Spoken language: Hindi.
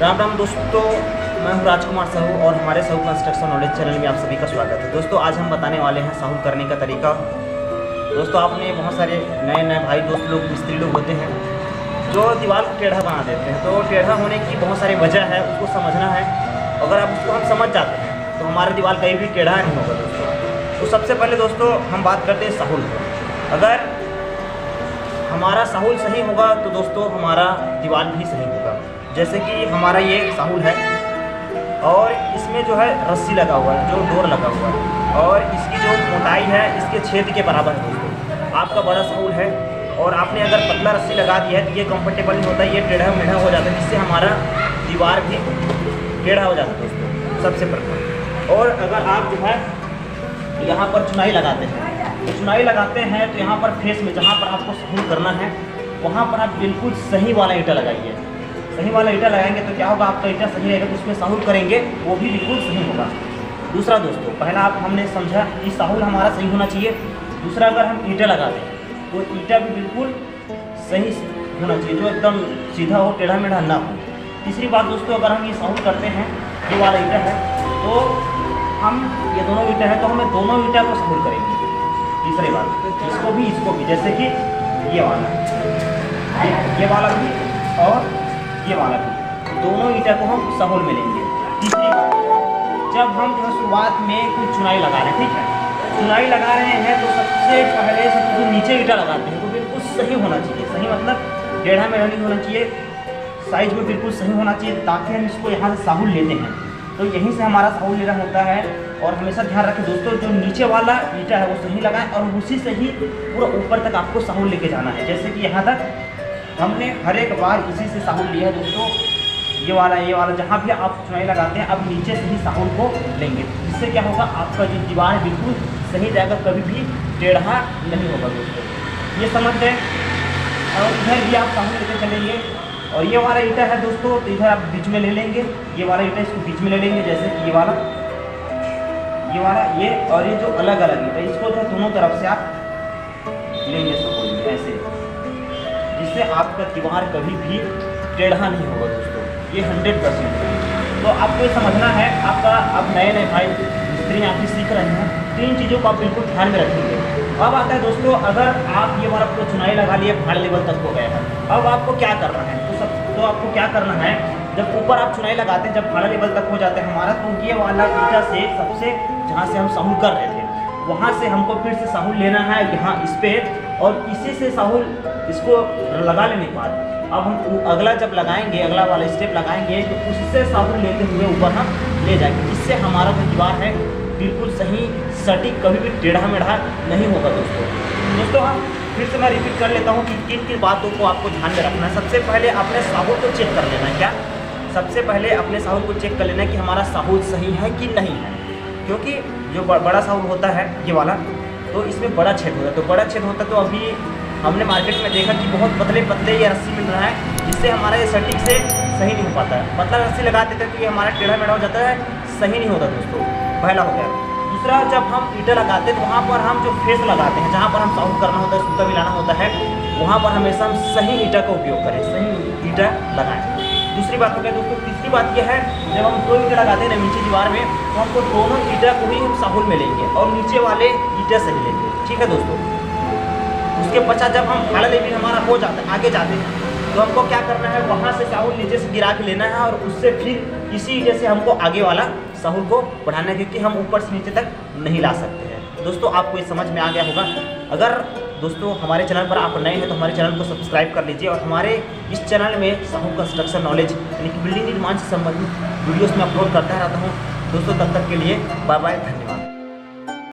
राम राम दोस्तों, मैं हूं राजकुमार साहू और हमारे साहू कंस्ट्रक्शन नॉलेज चैनल में आप सभी का स्वागत है। दोस्तों आज हम बताने वाले हैं साहू करने का तरीका। दोस्तों आपने बहुत सारे नए भाई दोस्त लोग मिस्त्री लोग होते हैं जो दीवार को टेढ़ा बना देते हैं। तो टेढ़ा होने की बहुत सारी वजह है, उसको समझना है। अगर आप उसको हम समझ जाते हैं तो हमारा दीवार कहीं भी टेढ़ा नहीं होगा दोस्तों। तो सबसे पहले दोस्तों हम बात करते हैं साहुल। अगर हमारा साहुल सही होगा तो दोस्तों हमारा दीवार भी सही होगा। जैसे कि हमारा ये साहुल है और इसमें जो है रस्सी लगा हुआ है, जो डोर लगा हुआ है, और इसकी जो मोटाई है इसके छेद के बराबर है दोस्तों। आपका बड़ा साहुल है और आपने अगर पतला रस्सी लगा दी है तो ये कंफर्टेबल नहीं होता, ये टेढ़ा मेढ़ा हो जाता है, जिससे हमारा दीवार भी टेढ़ा हो जाता है दोस्तों, सबसे प्रथम। और अगर आप जो है यहाँ पर चुनाई लगाते हैं तो चुनाई लगाते हैं तो यहाँ पर फेस में जहाँ पर आपको साहुल करना है वहाँ पर आप बिल्कुल सही वाला ईंटा लगाइए। सही वाला ईंटा लगाएंगे तो क्या होगा, आपका ईंटा सही रहेगा तो उसमें साहुल करेंगे वो भी बिल्कुल सही होगा। दूसरा दोस्तों, पहला आप हमने समझा कि साहुल हमारा सही होना चाहिए। दूसरा, अगर हम ईंटा लगा दें तो ईंटा भी बिल्कुल सही होना चाहिए, जो एकदम सीधा हो, टेढ़ा मेढ़ा ना हो। तीसरी बात दोस्तों, अगर हम ये साहुल करते हैं, ये वाला ईंटा है तो हम ये दोनों ईंटा है तो हमें दोनों ईंटा को साहुल करेंगे। तीसरी बात, इसको भी, जैसे कि ये वाला भी और ये वाला भी, दोनों ईंटा को हम साहुल में लेंगे। तीसरी बात, जब हम जो है शुरुआत में कोई चुनाई लगा रहे हैं, ठीक है, चुनाई लगा रहे हैं तो सबसे पहले से जो नीचे ईंटा लगाते हैं तो बिल्कुल सही होना चाहिए। सही मतलब टेढ़ा मेढ़ा नहीं होना चाहिए, साइज में बिल्कुल सही होना चाहिए, ताकि हम इसको यहाँ से साहुल लेते हैं तो यहीं से हमारा साहुल लेना होता है। और हमेशा ध्यान रखें दोस्तों, जो नीचे वाला ईंटा है वो सही लगाएं और उसी से ही पूरा ऊपर तक आपको साहुल लेके जाना है। जैसे कि यहाँ तक हमने हर एक बार इसी से साहुल लिया है दोस्तों। ये वाला जहाँ भी आप चुनाई लगाते हैं अब नीचे से ही साहुल को लेंगे, जिससे क्या होगा, आपका जो दीवार है बिल्कुल सही जाएगा, कभी भी टेढ़ा नहीं होगा दोस्तों। ये समझ गए। और इधर भी आप साहुल लेके चलेंगे। और ये वाला ईंटा है दोस्तों तो इधर आप बीच में ले लेंगे, ये वाला ईंटा इसको बीच में ले लेंगे, जैसे कि ये वाला ये और ये जो अलग अलग ईंटा, इसको जो दोनों तरफ से आप लेंगे साहुल में ऐसे, जिससे आपका दीवार कभी भी टेढ़ा नहीं होगा दोस्तों। ये 100% है। तो आपको ये समझना है, आपका अब नए भाई मिस्त्री आप भी सीख रहे हैं, 3 चीज़ों को आप बिल्कुल ध्यान में रखेंगे। अब आता है दोस्तों, अगर आप ये वाला आपको चुनाई लगा लिए, भाड़ लेवल तक हो गया है, अब आपको क्या करना है, तो आपको क्या करना है, जब ऊपर आप चुनाई लगाते हैं, जब भाड़ा लेवल तक हो जाते हैं हमारा, तो ये वाला ईंटा से सबसे जहाँ से हम साहुल कर रहे थे वहाँ से हमको फिर से साहुल लेना है यहाँ इस पर, और इसी से साहुल इसको लगा लेने के बाद अब हम अगला जब लगाएंगे, अगला वाला स्टेप लगाएंगे तो उससे साहुल लेते हुए ऊपर हम ले जाएंगे, जिससे हमारा जो दीवार है बिल्कुल सही सटीक, कभी भी टेढ़ा मेढ़ा नहीं होगा दोस्तों। हम फिर से मैं रिपीट कर लेता हूँ कि किन बातों को आपको ध्यान में रखना है। सबसे पहले अपने साहुल को चेक कर लेना है। क्या? सबसे पहले अपने साहुल को चेक कर लेना है कि हमारा साहुल सही है कि नहीं है, क्योंकि जो बड़ा साहुल होता है ये वाला, तो इसमें बड़ा छेद होता है। तो बड़ा छेद होता है तो अभी हमने मार्केट में देखा कि बहुत पतले ये रस्सी मिल रहा है, जिससे हमारा ये सटीक से सही नहीं हो पाता है। पतला रस्सी लगा देते हैं तो ये हमारा टेढ़ा मेढ़ा हो जाता है, सही नहीं होता दोस्तों। पहला हो गया। दूसरा, जब हम ईंटा लगाते हैं तो वहाँ पर हम जो फेस लगाते हैं, जहाँ पर हम साहुल करना होता है, सूता मिलाना होता है, वहाँ पर हमेशा हम सही ईंटा का उपयोग करें, सही ईंटा लगाएं। दूसरी बात हो गया दोस्तों। तीसरी बात यह है, जब हम 2 ईंटा लगाते हैं नीचे दीवार में, तो हमको दोनों ईंटा को ही हम साहुल में लेंगे और नीचे वाले ईंटे सही लेंगे, ठीक है दोस्तों। उसके पश्चात जब हम भाड़ा लेवल हमारा हो जाता है, आगे जाते हैं, तो हमको क्या करना है, वहाँ से साहुल नीचे से गिरा के लेना है और उससे फिर इसी ईंटे से हमको आगे वाला साहुल को बढ़ाना है, क्योंकि हम ऊपर से नीचे तक नहीं ला सकते हैं दोस्तों। आपको ये समझ में आ गया होगा। अगर दोस्तों हमारे चैनल पर आप नए हैं तो हमारे चैनल को सब्सक्राइब कर लीजिए, और हमारे इस चैनल में साहू कंस्ट्रक्शन नॉलेज यानी कि बिल्डिंग निर्माण से संबंधित वीडियोस में अपलोड करता रहता हूँ दोस्तों। तब तक के लिए बाय बाय, धन्यवाद।